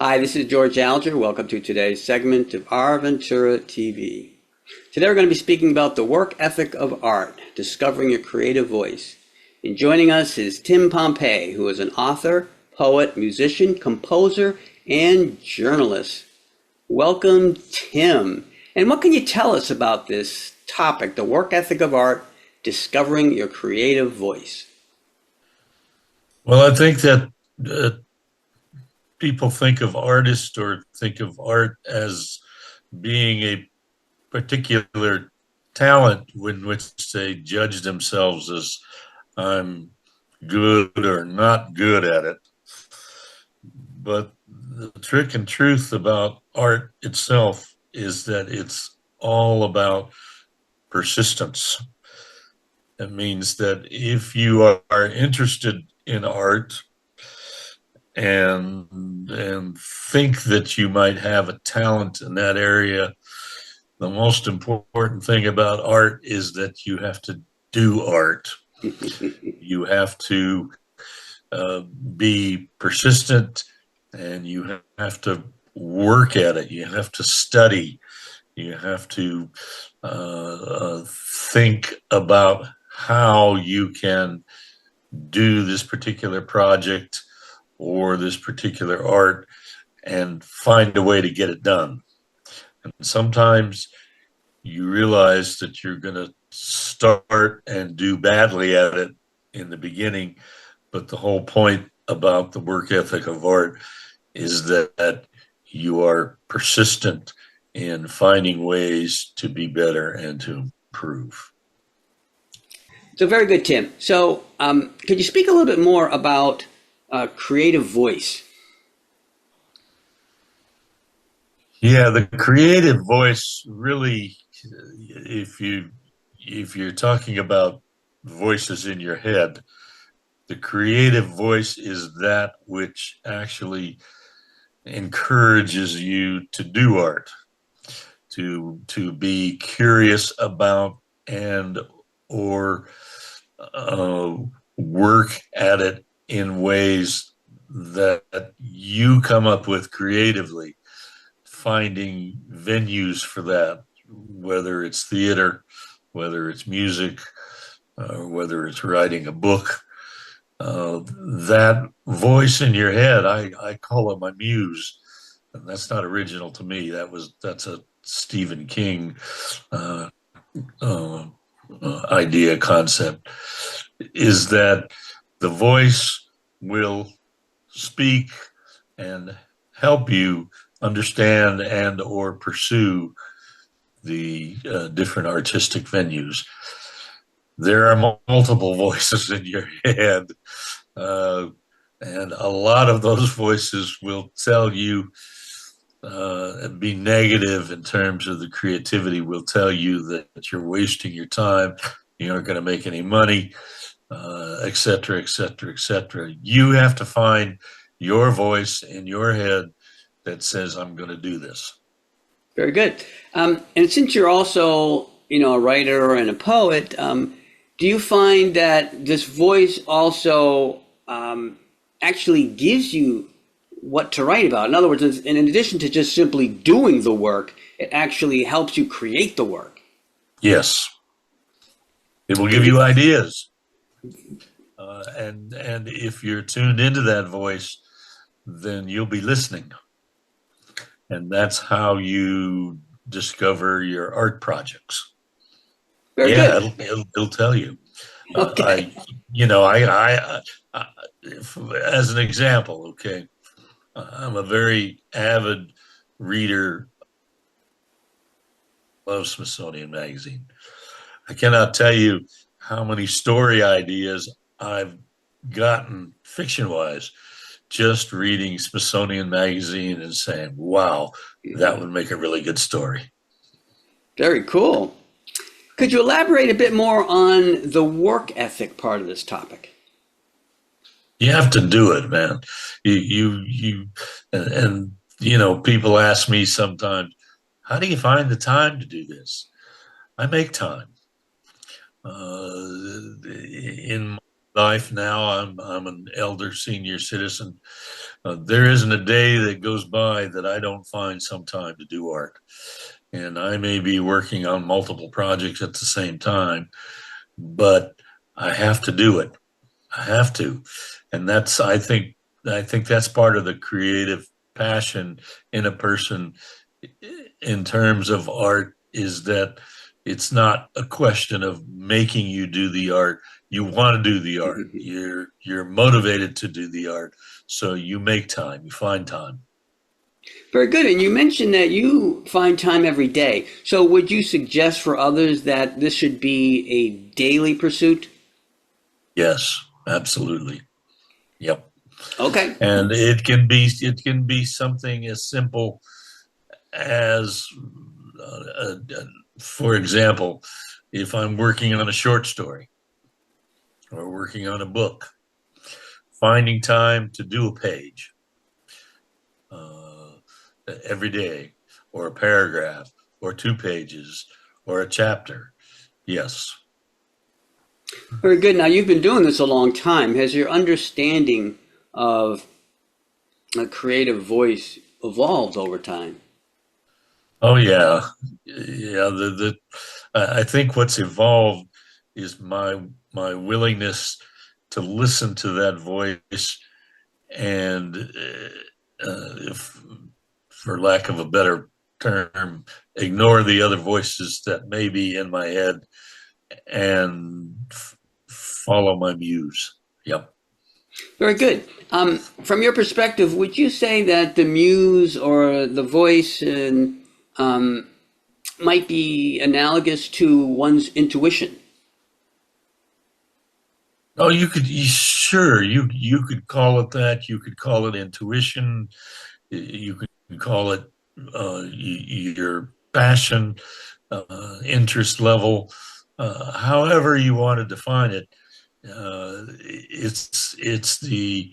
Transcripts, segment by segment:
Hi, this is George Alger. Welcome to today's segment of Our Ventura TV. Today we're going to be speaking about the work ethic of art, discovering your creative voice. And joining us is Tim Pompey, who is an author, poet, musician, composer, and journalist. Welcome, Tim. And what can you tell us about this topic, the work ethic of art, discovering your creative voice? Well, I think that people think of artists or think of art as being a particular talent in which they judge themselves as I'm good or not good at it. But the trick and truth about art itself is that it's all about persistence. It means that if you are interested in art and think that you might have a talent in that area, the most important thing about art is that you have to do art. You have to be persistent, and you have to work at it. You have to study. You have to think about how you can do this particular project or this particular art and find a way to get it done. And sometimes you realize that you're going to start and do badly at it in the beginning, but the whole point about the work ethic of art is that you are persistent in finding ways to be better and to improve. So very good, Tim. So could you speak a little bit more about creative voice? Yeah, the creative voice really, if you're talking about voices in your head, the creative voice is that which actually encourages you to do art, to be curious about and or work at it in ways that you come up with creatively, finding venues for that, whether it's theater, whether it's music, whether it's writing a book. That voice in your head, I call it my muse, and that's not original to me. That's a Stephen King uh, uh, idea concept. Is that the voice will speak and help you understand and or pursue the different artistic venues. There are multiple voices in your head, uh, and a lot of those voices will tell you and be negative in terms of the creativity, will tell you that you're wasting your time, you aren't going to make any money, et cetera, et cetera, et cetera. You have to find your voice in your head that says, I'm going to do this. Very good. And since you're also, a writer and a poet, do you find that this voice also actually gives you what to write about? In other words, in addition to just simply doing the work, it actually helps you create the work. Yes, it will give you ideas. And if you're tuned into that voice, then you'll be listening. And that's how you discover your art projects. Very Yeah, good. it'll tell you. Okay. I, as an example, okay, I'm a very avid reader of Smithsonian Magazine. I cannot tell you how many story ideas I've gotten fiction-wise just reading Smithsonian Magazine and saying, wow, that would make a really good story. Very cool. Could you elaborate a bit more on the work ethic part of this topic? You have to do it, man. And people ask me sometimes, how do you find the time to do this? I make time. In life now. I'm an elder senior citizen. There isn't a day that goes by that I don't find some time to do art. And I may be working on multiple projects at the same time, but I have to do it. I have to. And that's, I think that's part of the creative passion in a person in terms of art, is that it's not a question of making you do the art. You want to do the art. You're motivated to do the art. So you make time, you find time. Very good. And you mentioned that you find time every day. So would you suggest for others that this should be a daily pursuit? Yes, absolutely. Yep. Okay. And it can be something as simple as for example, if I'm working on a short story or working on a book, finding time to do a page every day, or a paragraph, or 2 pages, or a chapter. Yes. Very good. Now, you've been doing this a long time. Has your understanding of a creative voice evolved over time? Oh yeah, yeah. I think what's evolved is my willingness to listen to that voice and, if, for lack of a better term, ignore the other voices that may be in my head and follow my muse. Yep. Very good. From your perspective, would you say that the muse or the voice might be analogous to one's intuition? Oh, sure, you could call it that. You could call it intuition. You could call it your passion, interest level, however you want to define it. It's the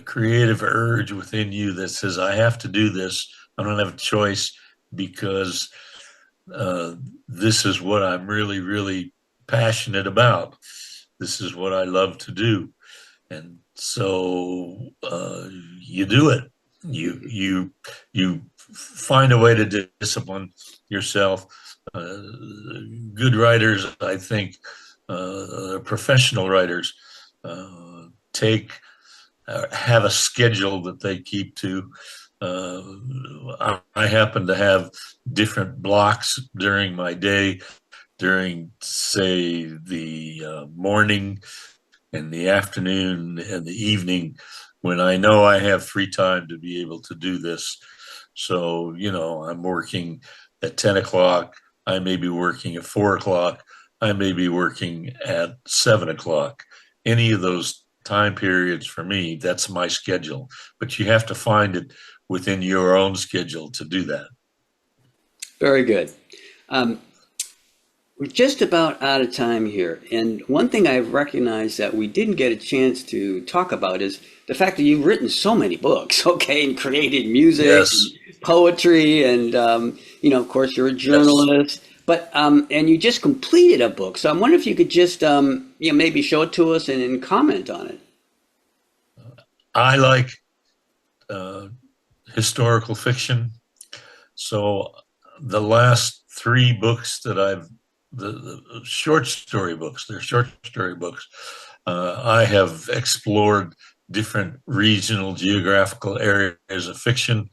creative urge within you that says, I have to do this. I don't have a choice, because uh, this is what I'm really, really passionate about. This is what I love to do. And so you do it. You find a way to discipline yourself. Good writers, I think, professional writers, take have a schedule that they keep to. I happen to have different blocks during my day, during, say, the morning and the afternoon and the evening, when I know I have free time to be able to do this. So, I'm working at 10 o'clock. I may be working at 4 o'clock. I may be working at 7 o'clock. Any of those time periods for me, that's my schedule. But you have to find it within your own schedule to do that. Very good. We're just about out of time here. And one thing I've recognized that we didn't get a chance to talk about is the fact that you've written so many books, okay, and created music, Yes. and poetry, and, of course, you're a Yes. journalist. But, and you just completed a book. So I'm wondering if you could just, maybe show it to us and comment on it. I like uh, historical fiction. So the last 3 books that the short story books, they're short story books. I have explored different regional geographical areas of fiction.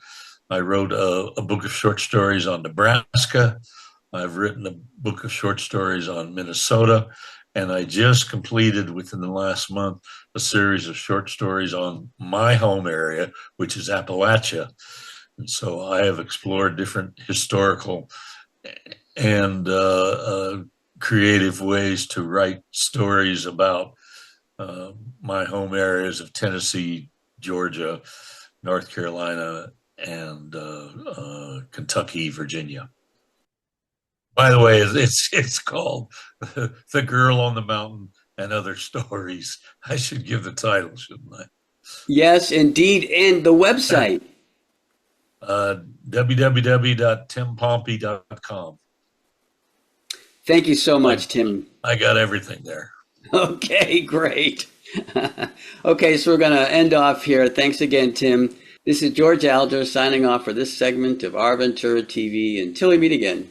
I wrote a book of short stories on Nebraska. I've written a book of short stories on Minnesota. And I just completed, within the last month, a series of short stories on my home area, which is Appalachia. And so I have explored different historical and creative ways to write stories about my home areas of Tennessee, Georgia, North Carolina, and Kentucky, Virginia. By the way, it's called "The Girl on the Mountain and Other Stories." I should give the title, shouldn't I? Yes, indeed. And the website. www.timpompey.com. Thank you so I much, Tim. I got everything there. Okay, great. Okay, so we're going to end off here. Thanks again, Tim. This is George Alger signing off for this segment of Our Ventura TV. Until we meet again.